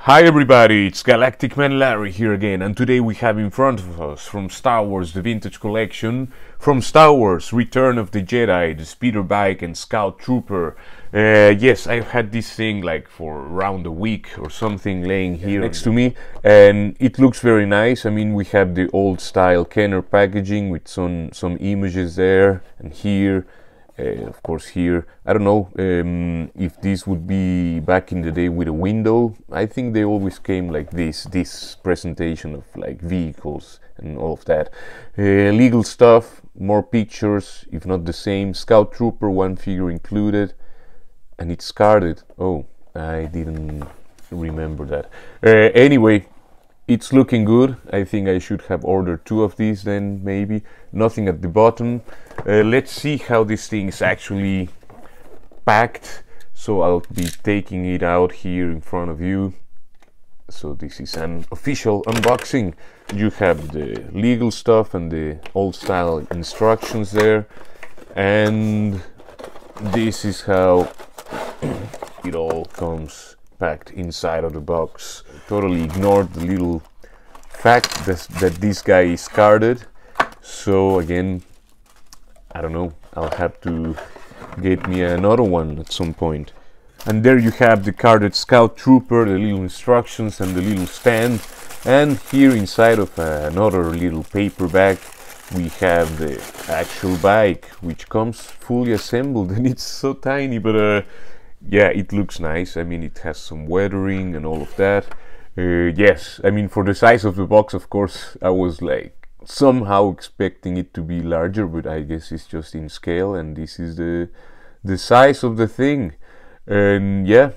Hi everybody, it's Galactic Man Larry here again, and today we have in front of us from Star Wars the Vintage Collection, from Star Wars Return of the Jedi, the Speeder Bike and Scout Trooper. Yes, I've had this thing like for around a week or something laying here next to me, and it looks very nice. I mean, we have the old style Kenner packaging with some images there and here. Of course here, I don't know if this would be back in the day with a window. I think they always came like this presentation of like vehicles and all of that. Legal stuff, more pictures, if not the same. Scout Trooper, one figure included, and it's carded. Oh, I didn't remember that. Anyway, it's looking good. I think I should have ordered two of these then, maybe. Nothing at the bottom. Let's see how this thing is actually packed. So I'll be taking it out here in front of you. So this is an official unboxing. You have the legal stuff and the old style instructions there. And this is how it all comes packed inside of the box. Totally ignored the little fact that this guy is carded. So again, I don't know, I'll have to get me another one at some point. And there you have the carded Scout Trooper, the little instructions and the little stand. And here inside of another little paper bag we have the actual bike, which comes fully assembled, and it's so tiny, but yeah, it looks nice. I mean, it has some weathering and all of that. Yes, I mean, for the size of the box, of course, I was like somehow expecting it to be larger, but I guess it's just in scale, and this is the size of the thing. And yeah,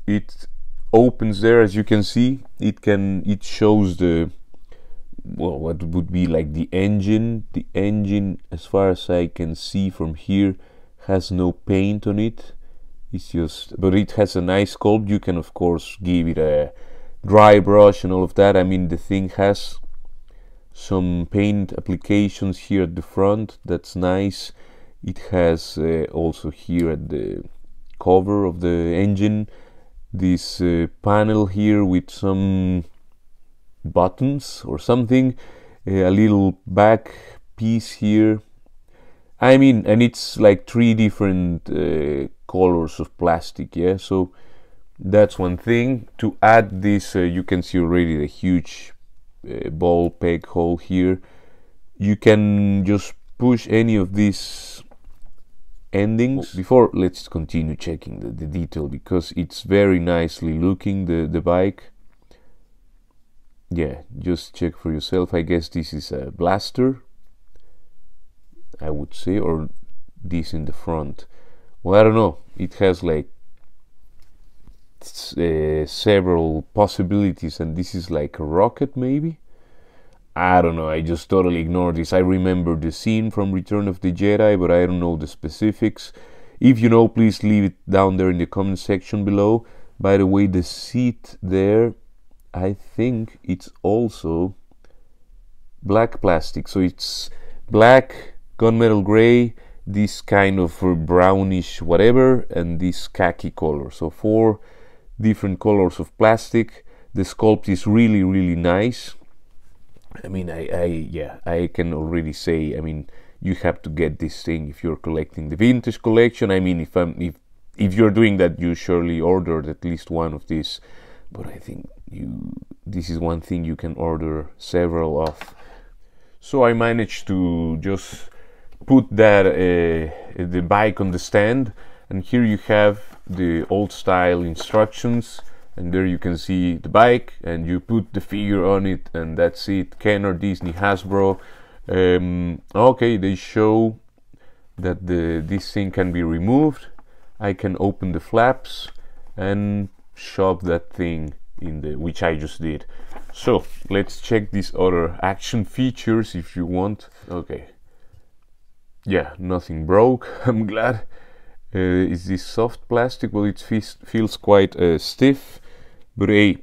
it opens there, as you can see. It shows the, well, what would be like the engine. The engine, as far as I can see from here, has no paint on it. It's just, but it has a nice sculpt. You can of course give it a dry brush and all of that. I mean, the thing has some paint applications here at the front. That's nice. It has also here at the cover of the engine this panel here with some buttons or something, a little back piece here. I mean, and it's like three different colors of plastic, yeah, so that's one thing. To add this, you can see already the huge ball peg hole here. You can just push any of these endings. Before, let's continue checking the detail, because it's very nicely looking, the bike. Yeah, just check for yourself. I guess this is a blaster, I would say, or this in the front. Well, I don't know. It has like several possibilities, and this is like a rocket, maybe. I don't know. I just totally ignored this. I remember the scene from Return of the Jedi, but I don't know the specifics. If you know, please leave it down there in the comment section below. By the way, the seat there, I think it's also black plastic. So it's black, gunmetal gray, this kind of brownish whatever, and this khaki color. So 4 different colors of plastic. The sculpt is really, really nice. I mean, yeah, I can already say, I mean, you have to get this thing if you're collecting the vintage collection. I mean, if you're doing that, you surely ordered at least one of these. But I think this is one thing you can order several of. So I managed to just put that the bike on the stand, and here you have the old style instructions, and there you can see the bike, and you put the figure on it, and that's it. Kenner, Disney, Hasbro. Okay, they show that this thing can be removed. I can open the flaps and shove that thing in the, which I just did. So let's check these other action features if you want. Okay, yeah, nothing broke. I'm glad. Is this soft plastic? Well, it feels quite stiff, but hey,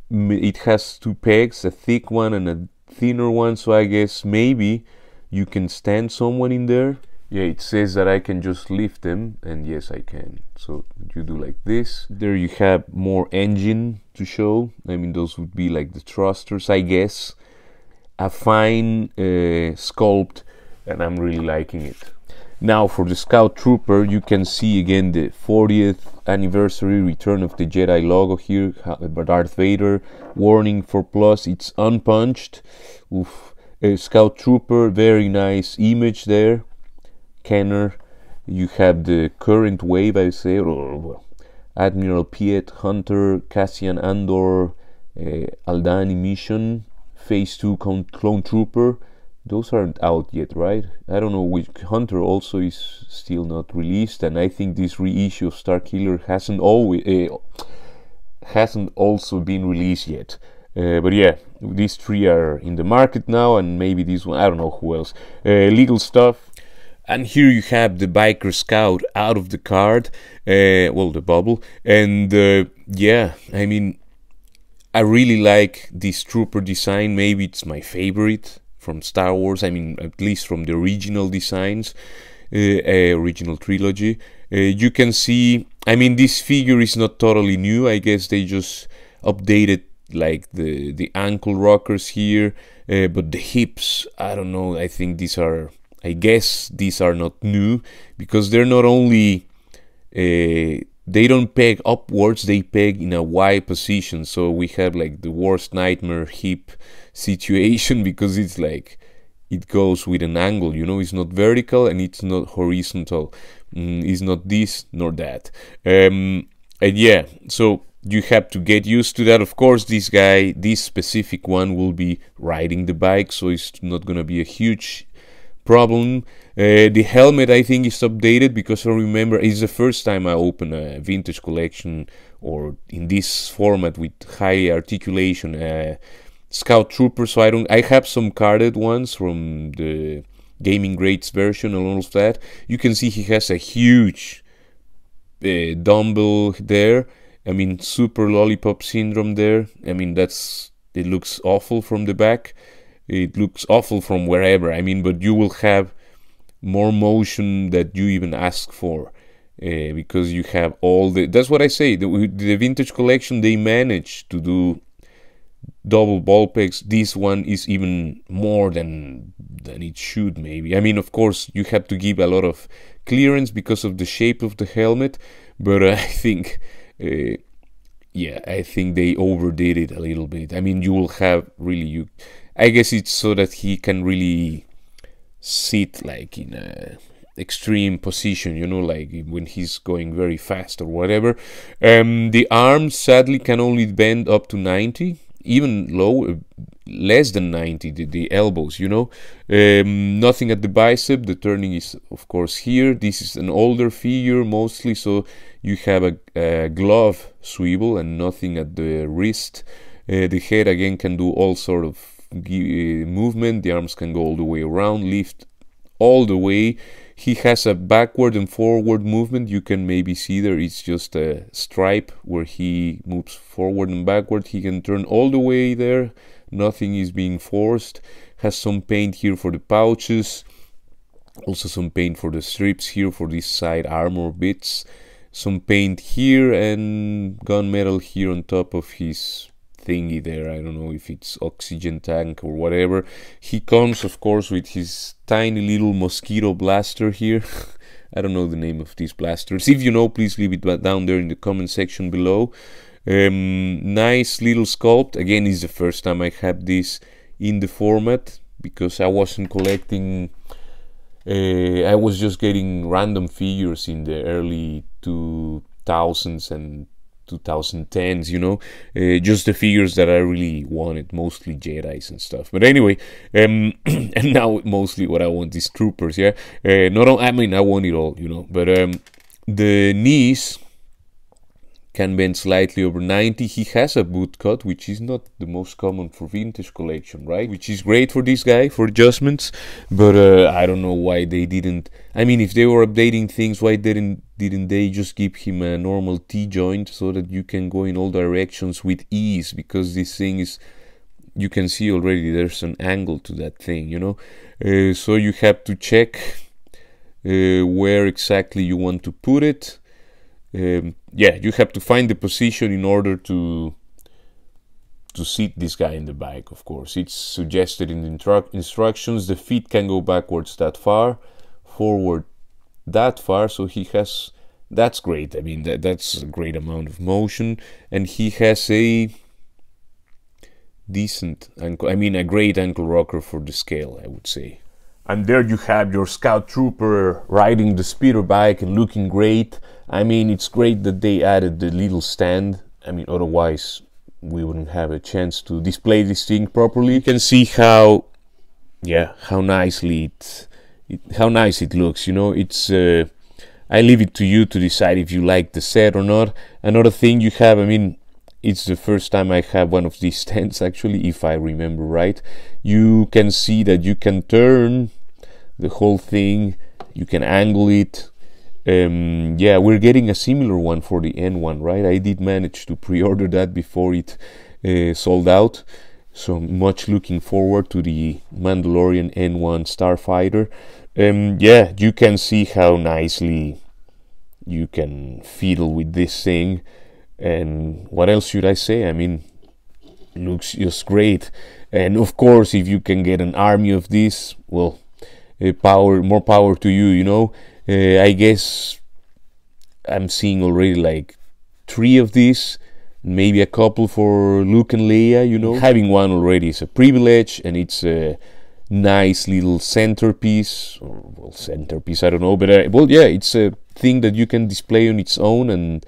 it has 2 pegs, a thick one and a thinner one, so I guess maybe you can stand someone in there. Yeah, it says that I can just lift them, and yes, I can. So you do like this. There you have more engine to show. I mean, those would be like the thrusters, I guess. A fine sculpt, and I'm really liking it. Now for the Scout Trooper, you can see again the 40th anniversary Return of the Jedi logo here, Darth Vader, warning for plus, it's unpunched. Oof. Scout Trooper, very nice image there. Kenner, you have the current wave, I say, Admiral Piet, Hunter, Cassian Andor, Aldhani Mission, Phase 2 Clone Trooper. Those aren't out yet, right? I don't know which. Hunter also is still not released, and I think this reissue of Starkiller hasn't also been released yet. But yeah, these three are in the market now, and maybe this one, I don't know who else. Legal stuff. And here you have the Biker Scout out of the card, well, the bubble, and yeah, I mean, I really like this trooper design. Maybe it's my favorite from Star Wars. I mean, at least from the original designs, original trilogy. You can see, I mean, this figure is not totally new. I guess they just updated like the ankle rockers here, but the hips, I don't know. I think these are, I guess these are not new, because they're not only they don't peg upwards, they peg in a Y position. So we have like the worst nightmare hip situation, because it's like it goes with an angle, you know, it's not vertical and it's not horizontal. It's not this nor that. And yeah, so you have to get used to that. Of course, this guy, this specific one, will be riding the bike, so it's not gonna be a huge problem. The helmet, I think, is updated, because I remember it's the first time I open a vintage collection or in this format with high articulation Scout Trooper. So I have some carded ones from the Gaming Greats version and all of that. You can see he has a huge dumbbell there. I mean, super lollipop syndrome there. I mean, it looks awful from the back. It looks awful from wherever. I mean, but you will have more motion that you even ask for, because you have all the. That's what I say. The vintage collection, they managed to do double ball pegs. This one is even more than it should, maybe. I mean, of course, you have to give a lot of clearance because of the shape of the helmet, but I think. Yeah, I think they overdid it a little bit. I mean, you will have really I guess it's so that he can really sit like in a extreme position, you know, like when he's going very fast or whatever. The arms sadly can only bend up to 90, even less than 90, the elbows, you know. Nothing at the bicep. The turning is of course here. This is an older figure mostly, so you have a glove swivel and nothing at the wrist. The head again can do all sort of movement. The arms can go all the way around, lift all the way. He has a backward and forward movement. You can maybe see there, it's just a stripe where he moves forward and backward. He can turn all the way there. Nothing is being forced. Has some paint here for the pouches. Also some paint for the strips here for these side armor bits. Some paint here and gunmetal here on top of his thingy there. I don't know if it's oxygen tank or whatever. He comes of course with his tiny little mosquito blaster here. I don't know the name of these blasters. If you know, please leave it down there in the comment section below. Nice little sculpt. Again, it's the first time I have this in the format, because I wasn't collecting. I was just getting random figures in the early 2000s and 2010s, you know, just the figures that I really wanted, mostly Jedis and stuff. But anyway, and now mostly what I want is troopers. Yeah, I mean, I want it all, you know. But the knees can bend slightly over 90. He has a boot cut, which is not the most common for vintage collection, right? Which is great for this guy for adjustments. But I don't know why they didn't. I mean, if they were updating things, why didn't they just give him a normal T-joint so that you can go in all directions with ease? Because this thing is, you can see already there's an angle to that thing, you know. So you have to check where exactly you want to put it. Yeah, you have to find the position in order to seat this guy in the bike. Of course, it's suggested in the instructions. The feet can go backwards that far, forward that far, so he has, that's great. I mean, that's a great amount of motion, and he has a decent ankle, I mean a great ankle rocker for the scale, I would say. And there you have your Scout Trooper riding the speeder bike and looking great. I mean, it's great that they added the little stand. I mean, otherwise we wouldn't have a chance to display this thing properly. You can see how, yeah, how nicely how nice it looks, you know. It's I leave it to you to decide if you like the set or not. Another thing you have, I mean, it's the first time I have one of these stands actually, if I remember right. You can see that you can turn the whole thing, you can angle it. Yeah, we're getting a similar one for the N1, right? I did manage to pre-order that before it sold out, so much looking forward to the Mandalorian N1 Starfighter. Yeah, you can see how nicely you can fiddle with this thing. And what else should I say? I mean, looks just great. And of course, if you can get an army of this, well, more power to you, you know. I guess I'm seeing already like 3 of these, maybe a couple for Luke and Leia, you know. Having one already is a privilege, and it's a nice little centerpiece, or well, centerpiece, I don't know, but well, yeah, it's a thing that you can display on its own, and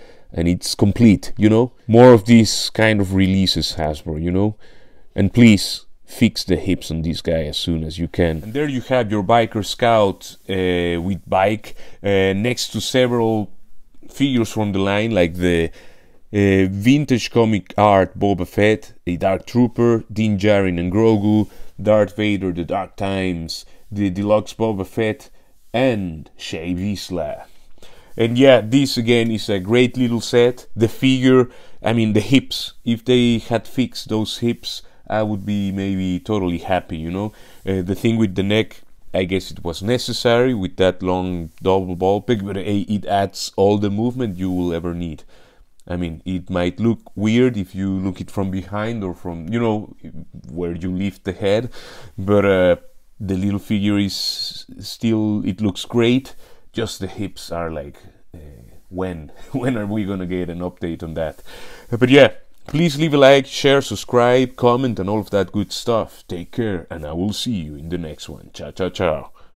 it's complete, you know. More of these kind of releases, Hasbro, you know. And please fix the hips on this guy as soon as you can. And there you have your Biker Scout with bike, next to several figures from the line, like the vintage comic art Boba Fett, a Dark Trooper, Din Djarin and Grogu, Darth Vader, the Dark Times, the deluxe Boba Fett, and Shae Vizsla. And yeah, this again is a great little set. The figure, I mean the hips, if they had fixed those hips, I would be maybe totally happy, you know. The thing with the neck, I guess it was necessary with that long double ball peg, but it adds all the movement you will ever need. I mean, it might look weird if you look it from behind or from, you know, where you lift the head, but the little figure is still, it looks great. Just the hips are like, when are we gonna get an update on that? But yeah, please leave a like, share, subscribe, comment, and all of that good stuff. Take care, and I will see you in the next one. Ciao, ciao, ciao.